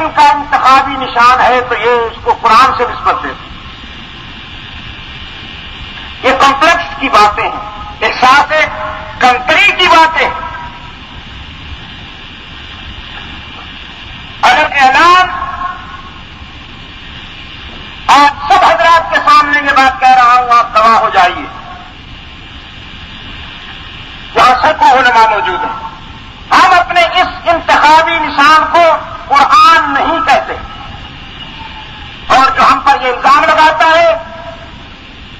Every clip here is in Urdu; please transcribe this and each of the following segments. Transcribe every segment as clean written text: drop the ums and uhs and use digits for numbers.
ان کا انتخابی نشان ہے تو یہ اس کو قرآن سے نسبت دیتے. یہ کمپلیکس کی باتیں ہیں، احساس کنکری کی باتیں. اگر اعلان آج سب حضرات کے سامنے یہ بات کہہ رہا ہوں، آپ گواہ ہو جائیے، جہاں سینکڑوں علماء موجود ہیں، ہم اپنے اس انتخابی نشان کو قرآن نہیں کہتے، اور جو ہم پر یہ الزام لگاتا ہے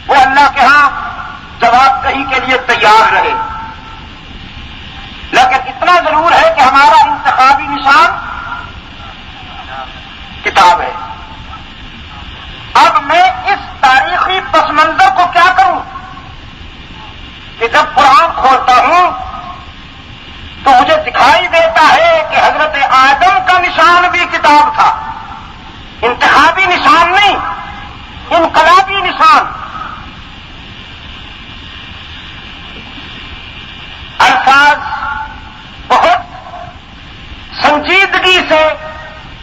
وہ اللہ کے ہاں جواب دہی کے لیے تیار رہے. لیکن اتنا ضرور ہے کہ ہمارا انتخابی نشان کتاب ہے. اب میں اس تاریخی پس منظر کو کیا کروں کہ جب قرآن کھولتا ہوں تو مجھے دکھائی دیتا ہے کہ حضرت آدم کا نشان بھی کتاب تھا، انتخابی نشان نہیں، انقلابی نشان. الفاظ بہت سنجیدگی سے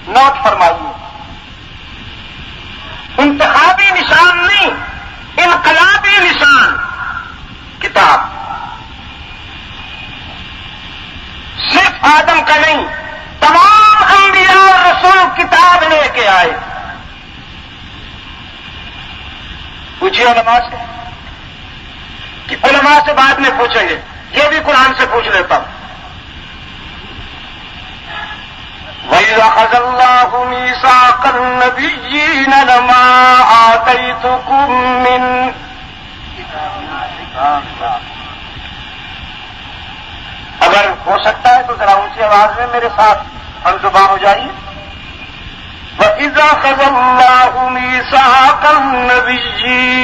نوٹ فرمائیے. انتخابی نشان نہیں، انقلابی نشان کتاب. صرف آدم کا نہیں، تمام انبیاء اور رسول کتاب لے کے آئے. پوچھیے علماء سے، کہ علماء سے بعد میں پوچھیں گے، یہ بھی قرآن سے پوچھ لیتا ہوں. وَإِذْ أَخَذَ اللَّهُ مِيثَاقَ النَّبِيِّينَ لَمَا آتَيْتُكُم مِّن اگر ہو سکتا ہے تو ذرا اونچی آواز میں میرے ساتھ ہم زبان ہو جائیے. وَإِذْ أَخَذَ اللَّهُ مِيثَاقَ النَّبِيِّينَ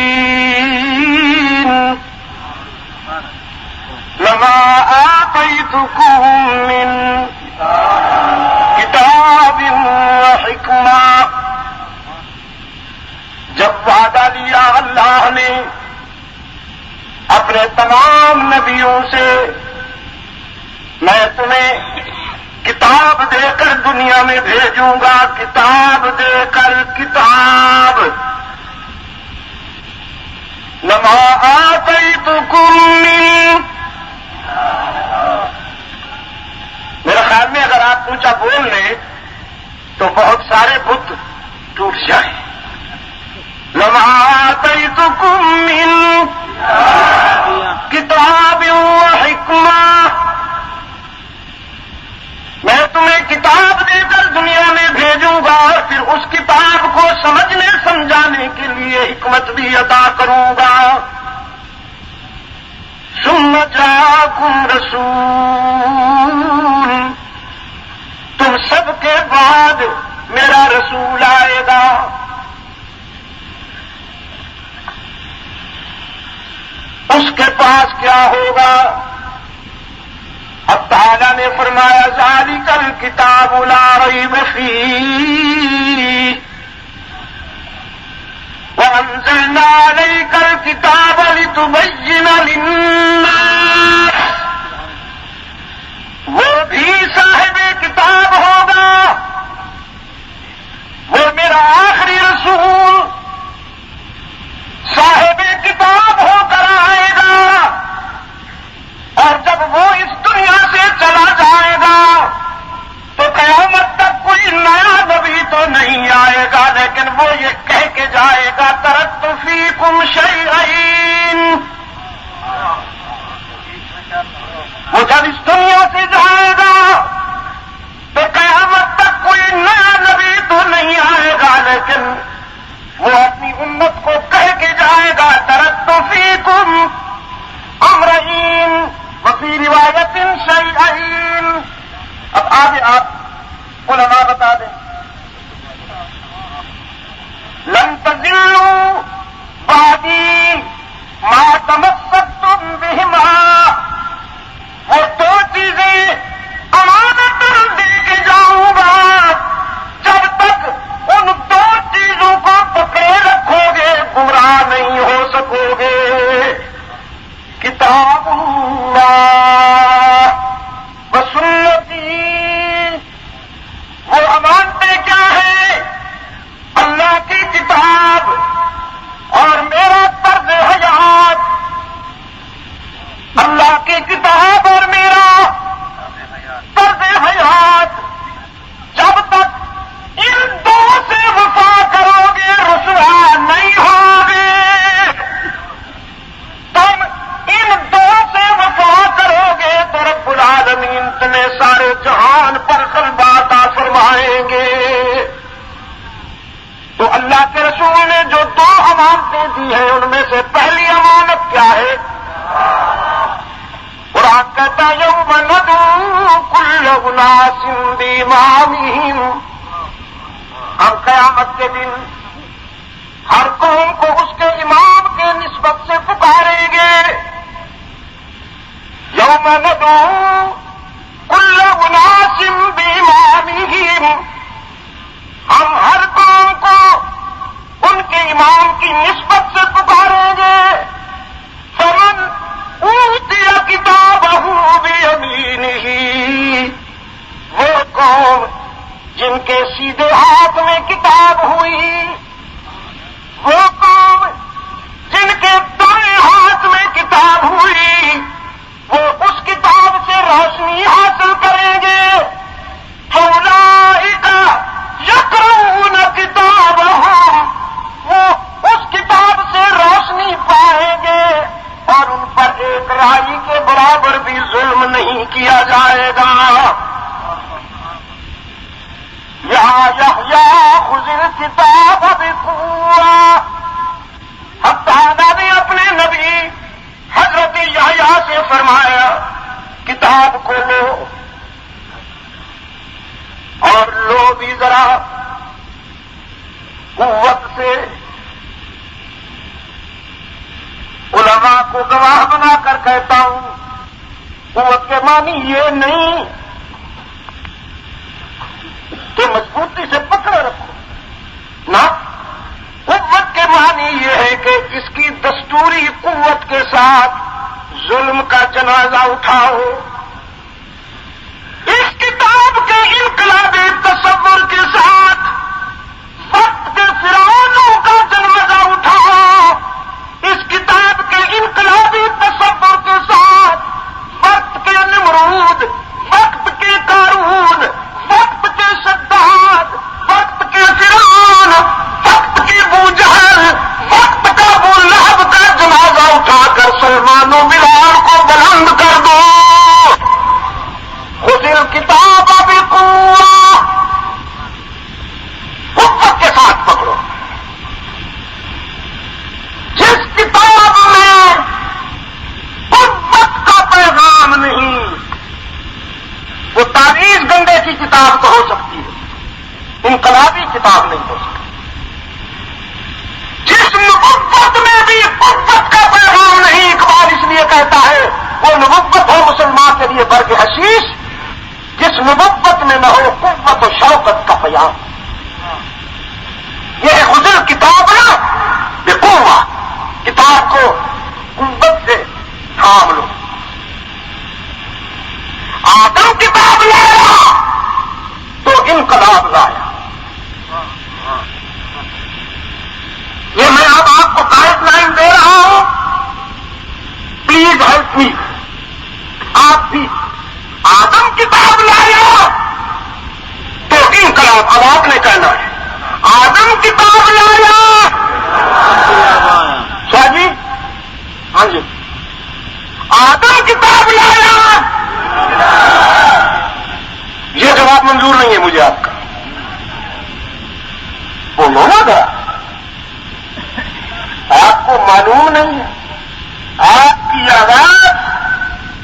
لَمَا آتَيْتُكُم مِّن کتاب وحکمہ. جب وعدہ لیا اللہ نے اپنے تمام نبیوں سے، میں تمہیں کتاب دے کر دنیا میں بھیجوں گا، کتاب دے کر کتاب. لما آتیتکم من، میرے خیال میں اگر آپ اونچا بول لیں تو بہت سارے بت ٹوٹ جائیں. لما آتیتکم من کتاب وحکمہ، میں تمہیں کتاب دے کر دنیا میں بھیجوں گا اور پھر اس کتاب کو سمجھنے سمجھانے کے لیے حکمت بھی عطا کروں گا. ثم جاءکم رسول، تم سب کے بعد میرا رسول آئے گا. اس کے پاس کیا ہوگا؟ اب تعالیٰ نے فرمایا ذالک الکتاب لا ریب فیہ وانزلنا علیک الکتاب لتبین للناس. وہ بھی صاحب کتاب ہوگا، وہ میرا آخری رسول صاحب کتاب ہو کر آئے گا. اور جب وہ اس دنیا سے چلا جائے گا تو قیامت تک کوئی نیا نبی تو نہیں آئے گا، لیکن وہ یہ کہہ کے جائے گا ترکت فیکم شیئین. وہ جب اس دنیا سے جائے گا تو قیامت تک کوئی نیا نبی تو نہیں آئے گا، لیکن وہ اپنی امت کو کہہ کے جائے گا ترکت فیکم امرئین وفی روایت شیئین. اب آگے آپ علماء بتا دیں. لن تضلوا بعدی ما تمسکتم بہما، وہ دو چیزیں امانت دے کے جاؤں گا، جب تک ان دو چیزوں کو پکڑے رکھو گے گمراہ نہیں ہو سکو گے. کتاب اللہ و سنتی، وہ امانت امانتیں دی ہیں ان میں سے پہلی امانت کیا ہے؟ قرآن کہتا ہے یوم ندعو کل اناس بامامہم، ہم قیامت کے دن ہر قوم کو اس کے امام کے نسبت سے پکاریں گے. یوم ندعو کل اناس بامامہم، ہم ہر قوم کو ان کے امام کی نسبت سے پکاریں گے. فمن اوتی کتابہ بیمینہ، وہ قوم جن کے سیدھے ہاتھ میں کتاب ہوئی، وہ قوم جن کے دائیں ہاتھ میں کتاب ہوئی، وہ اس کتاب سے روشنی حاصل کریں گے. فاولئک یقرؤون کتابہم، وہ اس کتاب سے روشنی پائیں گے اور ان پر ایک رائی کے برابر بھی ظلم نہیں کیا جائے گا. یا یحییٰ خذ الکتاب بقوہ، حتیٰ نے اپنے نبی حضرت یحییٰ سے فرمایا کتاب کو لو، اور لو بھی ذرا قوت سے. علماء کو گواہ بنا کر کہتا ہوں، قوت کے معنی یہ نہیں کہ مضبوطی سے پکڑے رکھو، نہ، قوت کے معنی یہ ہے کہ جس کی دستوری قوت کے ساتھ ظلم کا جنازہ اٹھاؤ. اس کتاب کے انقلابی تصور کے ساتھ وقت کے فرعونوں کا جنازہ اٹھاؤ. اس کتاب کے انقلابی تصور کے ساتھ وقت کے نمرود، وقت کے قارون، وقت کے شداد، وقت کے فرعون، وقت کے ابو جہل، وقت کا ابو لہب کا جنازہ اٹھا کر سلمان و بلال کو بلند کر دو. خذ الکتاب بقوہ، قوت کے ساتھ پکڑو. جس کتاب میں قوت کا پیغام نہیں، وہ تاریخ گنڈے کی کتاب تو ہو سکتی ہے، انقلابی کتاب نہیں ہو سکتی. جس نبوت میں بھی قوت کا پیغام نہیں، اقبال اس لیے کہتا ہے وہ نبوت ہو مسلمان کے لیے برگ حشیش جس نبوت میں نہ ہو قوت و شوکت کا پیام. یہ ہے خذ الکتاب بقوہ، کتاب کو قوت سے تھام لو. آدم کتاب لایا تو انقلاب لایا. یہ میں اب آپ کو گائیڈ لائن دے رہا ہوں، پلیز ہیلپ می. آپ بھی آدم کتاب لایا تو انقلاب، اب آپ نے کہنا ہے آدم کتاب لایا. شاہ جی، ہاں جی، آدم کتاب لایا. یہ جواب منظور نہیں ہے مجھے آپ کا. وہ لوگ آپ کو معلوم نہیں ہے، آپ کی آواز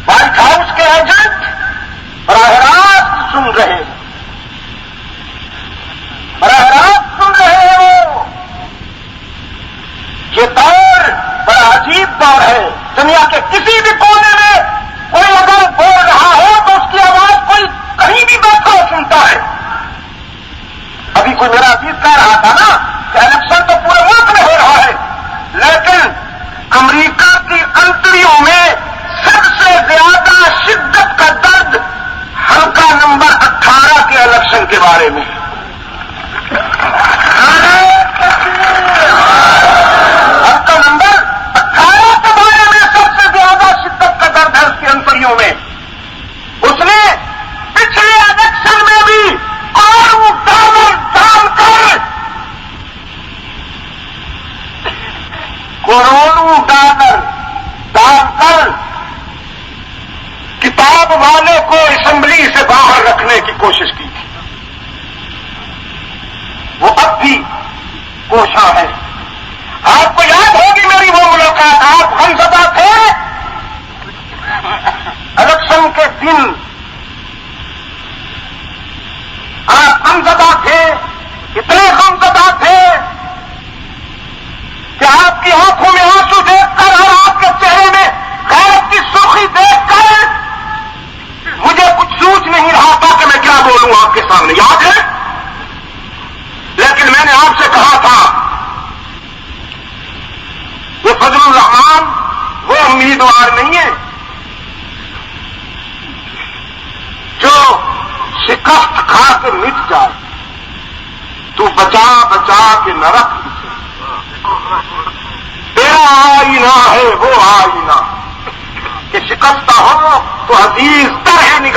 وائٹ ہاؤس کے ایجنٹ براہ راست سن رہے ہیں، براہ راست سن رہے ہو. یہ دور بڑا عجیب دور ہے. دنیا کے کسی بھی کونے میں کوئی اگر بول رہا ہو تو اس کی آواز کوئی کہیں بھی بیٹھا ہو سنتا ہے. ابھی کوئی میرا عزیز کہہ رہا تھا نا کہ الیکشن تو پورے ملک میں ہو رہا ہے، لیکن امریکہ کی انتڑیوں میں سب سے زیادہ شدت کا درد حلقہ نمبر 18 کے الیکشن کے بارے میں. حلقہ نمبر 18 کے بارے میں سب سے زیادہ شدت کا درد ہے اس کی انتڑیوں میں. اس نے پچھلے الیکشن میں بھی اور ڈالر ڈال کر کروڑوں ڈالر ڈال کر کتاب والے کو اسمبلی سے باہر رکھنے کی کوشش کی تھی. وہ اب بھی کوشاں ہے. آپ غمزدہ تھے، اتنے غمزدہ تھے کہ آپ کی آنکھوں میں آنسو دیکھ کر اور آپ کے چہرے میں غیرت کی سرخی دیکھ کر مجھے کچھ سوچ نہیں رہا تھا کہ میں کیا بولوں آپ کے سامنے، یاد ہے؟ لیکن میں نے آپ سے کہا تھا وہ فضل الرحمان وہ امیدوار نہیں ہے جو شکست کھا کے مٹ جائے، تو بچا بچا کے نہ رکھ تیرا آئینہ ہے وہ آئینہ کہ شکستہ ہو تو عزیز تر ہے نگاہ